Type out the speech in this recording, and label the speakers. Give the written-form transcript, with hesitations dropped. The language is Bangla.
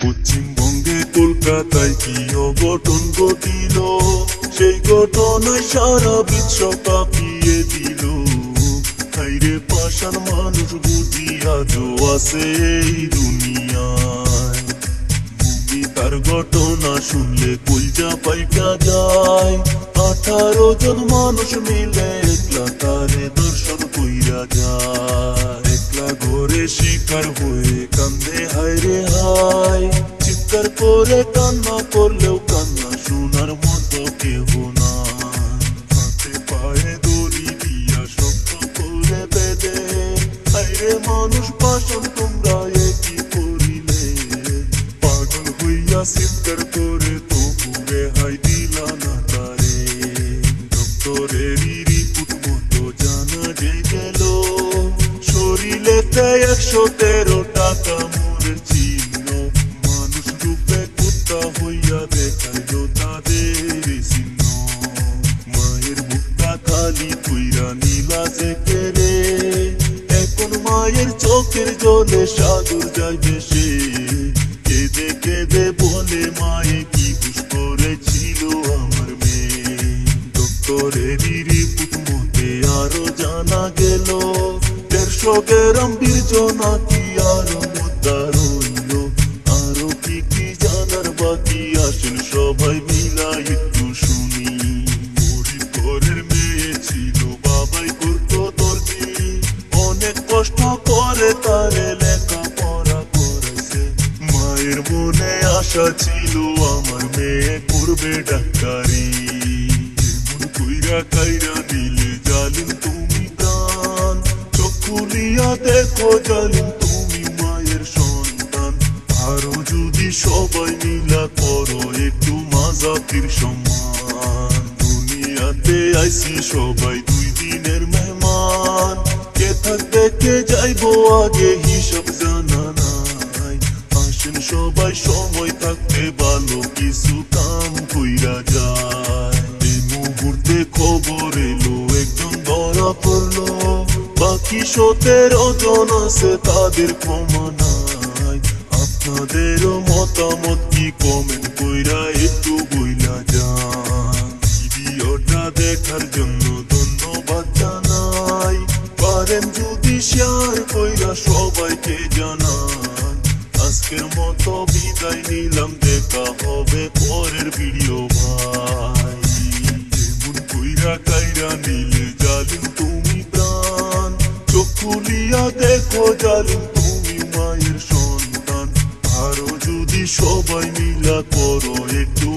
Speaker 1: পশ্চিমবঙ্গে কলকাতায় কি অঘটন ঘটিল, সেই ঘটনায় সারা বিশ্ব কাঁপিয়ে দিল। হাইরে পাষাণ মানুষ বুঝি আজও আছে এই দুনিয়ায়। ভূমি তার ঘটনা শুনলে কলজা পাইকা যায়। 18 জন মানুষ মিলে একলা তারে দর্শন কইরা যায়। একলা ঘরে শিকার হয়ে কান্দে হায়রে হায়। চিৎকার করে কান্না করলেও কান্না শোনার মতো কেহ না। হাতে পায়ে দড়ি দিয়া শক্ত করে বেঁধে, হায়রে মানুষ পাষাণ তোমরা একই করিলে। পাগল হইয়া চিৎকার করে তবুরে হাই দিলা না তারে। ডক্টরেরই রিপোর্ট মতো জানা যে গেল, শরীরেতে 113 টাকা মোরের চিহ্ন। মানুষ রূপে কুত্তা হইয়া দেখাইল তাদের চিহ্ন। মায়ের মুখটা খালি কইরা নীলা যে কেড়ে, এখন মায়ের চোখের জলে সাগর যায় ভেসে। কেঁদে কেঁদে বলে মায়ে কি দোষ করেছিল আমার মেয়ে। ডক্টরেরই রিপোর্ট মতে আরো জানা গেল, 150 গ্রাম বীর্য নাকি আরো মুদ্রা রইল। আরো কি কি জানার বাকি, আসেন সবাই মিলা একটু শুনি। গরিব ঘরের মেয়ে ছিল, বাবাই করতো দর্জি। অনেক কষ্ট করে তারে লেখাপড়া করেছে। মায়ের মনে আশা ছিল আমার মেয়ে করবে ডাক্তারি। এমন কইরা কাইরা দিলে জালিম তুমি প্রাণ। চোখ খুলিয়া দেখো জালিম তুমি মায়ের সন্তান। আরো যদি সবাই মিলা করো একটু মাজাতির সম্মান। দুনিয়াতে আইছি সবাই 2 দিনের মেহমান। কে থাকবে কে যাইবো আগে হিসাব জানা নাই। আসেন সবাই সময় থাকতে ভালো কিছু কাম কইরা যায়। এই মুহূর্তে খবর এলো একজন ধরা পড়লো, বাকি 17 জন আছে তাদের ক্ষমা নাই। আপনাদেরও মতামত কি কমেন্ট কইরা একটু বইলা যান। ভিডিওটা দেখার জন্য ধন্যবাদ জানাই। পারেন যদি শেয়ার কইরা সবাইকে জানান। আজকের মতো বিদায় নিলাম, দেখা হবে পরের ভিডিও ভাই। এমন কইরা কাইরা নিলে জালিম তুমি প্রাণ। চোখ খুলিয়া দেখো জালিম তুমি মায়ের সন্তান। আরো যদি সবাই মিলা করো একটু